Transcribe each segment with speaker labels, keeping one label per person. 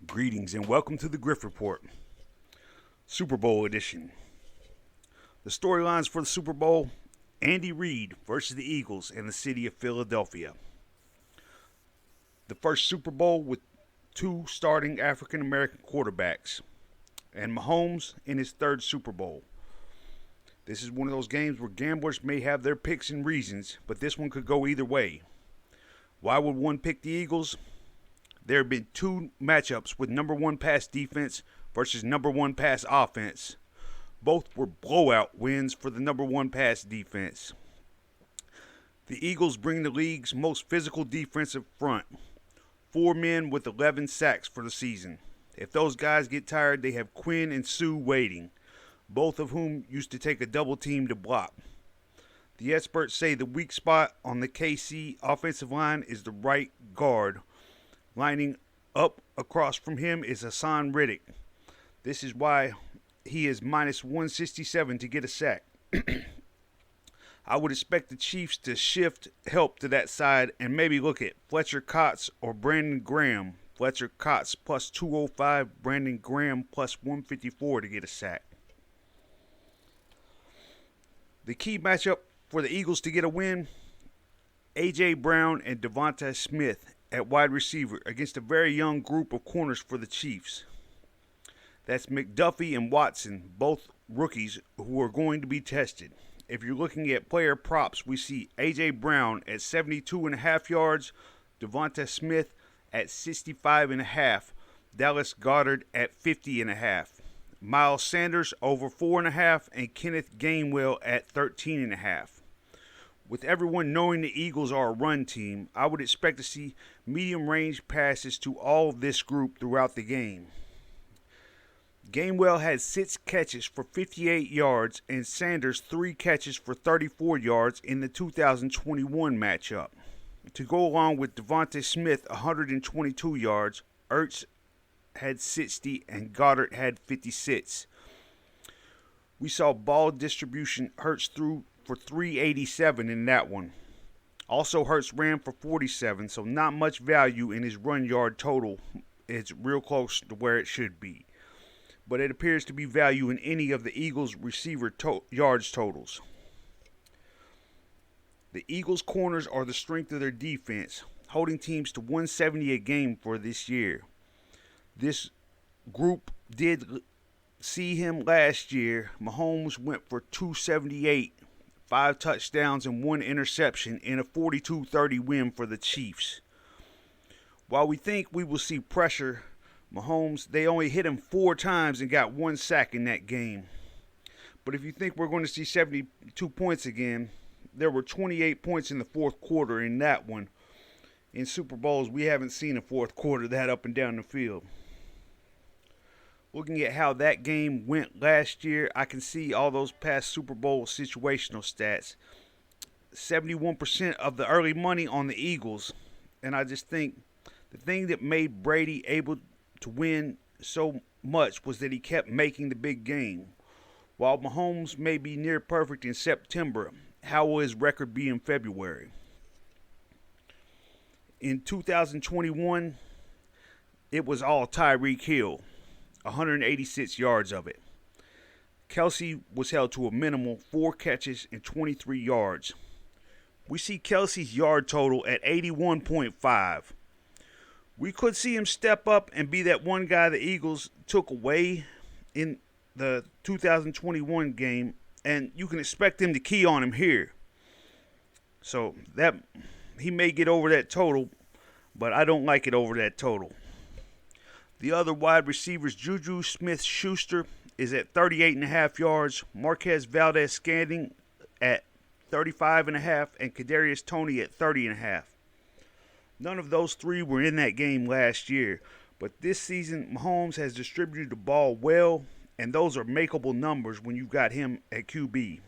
Speaker 1: Greetings and welcome to the Griff Report, Super Bowl edition. The storylines for the Super Bowl: Andy Reid versus the Eagles in the city of Philadelphia. The first Super Bowl with two starting African American quarterbacks, and Mahomes in his third Super Bowl. This is one of those games where gamblers may have their picks and reasons, but this one could go either way. Why would one pick the Eagles? There have been two matchups with number one pass defense versus number one pass offense. Both were blowout wins for the number one pass defense. The Eagles bring the league's most physical defensive front. 4 men with 11 sacks for the season. If those guys get tired, they have Quinn and Sue waiting, both of whom used to take a double team to block. The experts say the weak spot on the KC offensive line is the right guard. Lining up across from him is Hassan Riddick. This is why he is minus 167 to get a sack. I would expect the Chiefs to shift help to that side and maybe look at Fletcher Cox or Brandon Graham. Fletcher Cox plus 205, Brandon Graham plus 154 to get a sack. The key matchup for the Eagles to get a win: A.J. Brown and Devonta Smith at wide receiver against a very young group of corners for the Chiefs. That's McDuffie and Watson, both rookies who are going to be tested. If you're looking at player props, we see A.J. Brown at 72.5 yards, Devonta Smith at 65.5, Dallas Goedert at 50.5, Miles Sanders over 4.5, and Kenneth Gainwell at 13.5. With everyone knowing the Eagles are a run team, I would expect to see medium-range passes to all of this group throughout the game. Gainwell had 6 catches for 58 yards and Sanders 3 catches for 34 yards in the 2021 matchup. To go along with Devonta Smith 122 yards, Ertz had 60 and Goddard had 56. We saw ball distribution. Hurts threw for 387 in that one. Also, Hurts ran for 47, so not much value in his run yard total. It's real close to where it should be. But it appears to be value in any of the Eagles' receiver yards totals. The Eagles' corners are the strength of their defense, holding teams to 170 a game for this year. This group did see him last year. Mahomes went for 278, 5 touchdowns and 1 interception in a 42-30 win for the Chiefs. While we think we will see pressure, Mahomes, they only hit him 4 times and got 1 sack in that game. But if you think we're going to see 72 points again, there were 28 points in the fourth quarter in that one. In Super Bowls, we haven't seen a fourth quarter that up and down the field. Looking at how that game went last year, I can see all those past Super Bowl situational stats. 71% of the early money on the Eagles. And I just think the thing that made Brady able to win so much was that he kept making the big game. While Mahomes may be near perfect in September, how will his record be in February? In 2021, it was all Tyreek Hill. 186 yards of it. Kelsey was held to a minimal 4 catches and 23 yards. We see Kelsey's yard total at 81.5. We could see him step up and be that one guy the Eagles took away in the 2021 game, and you can expect him to key on him here. So that he may get over that total, but I don't like it over that total. The other wide receivers, Juju Smith-Schuster is at 38.5 yards, Marquez Valdez-Scantling at 35.5, and Kadarius Toney at 30.5. None of those 3 were in that game last year, but this season Mahomes has distributed the ball well, and those are makeable numbers when you've got him at QB.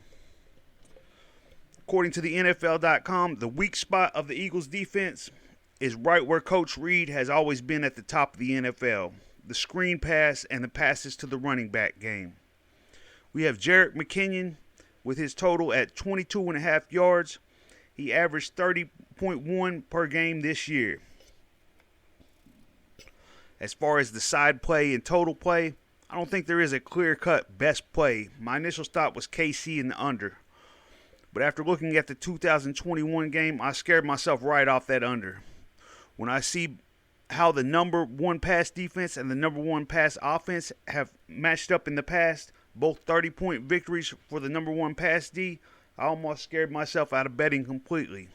Speaker 1: According to the NFL.com, the weak spot of the Eagles' defense is right where Coach Reid has always been at the top of the NFL: the screen pass and the passes to the running back game. We have Jerick McKinnon with his total at 22.5 yards. He averaged 30.1 per game this year. As far as the side play and total play, I don't think there is a clear-cut best play. My initial thought was KC in the under. But after looking at the 2021 game, I scared myself right off that under. When I see how the number one pass defense and the number one pass offense have matched up in the past, both 30-point victories for the number one pass D, I almost scared myself out of betting completely.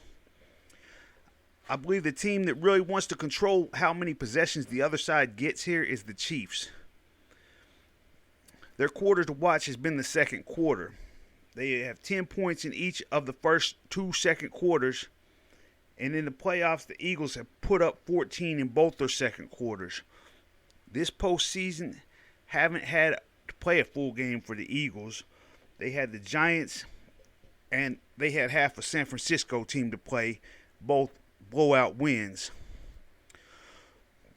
Speaker 1: I believe the team that really wants to control how many possessions the other side gets here is the Chiefs. Their quarter to watch has been the second quarter. They have 10 points in each of the first 2 second quarters. And in the playoffs, the Eagles have put up 14 in both their second quarters. This postseason haven't had to play a full game for the Eagles. They had the Giants and they had half a San Francisco team to play, both blowout wins.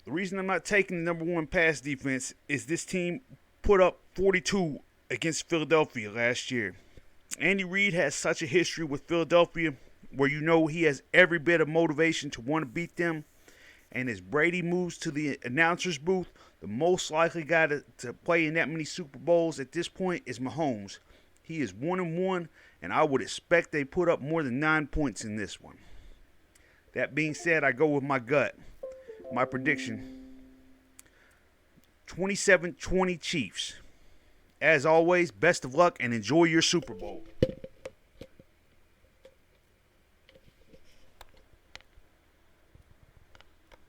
Speaker 1: The reason I'm not taking the number one pass defense is this team put up 42 against Philadelphia last year. Andy Reid has such a history with Philadelphia where you know he has every bit of motivation to want to beat them. And as Brady moves to the announcer's booth, the most likely guy to play in that many Super Bowls at this point is Mahomes. He is 1-1, and I would expect they put up more than 9 points in this one. That being said, I go with my gut. My prediction, 27-20 Chiefs. As always, best of luck and enjoy your Super Bowl.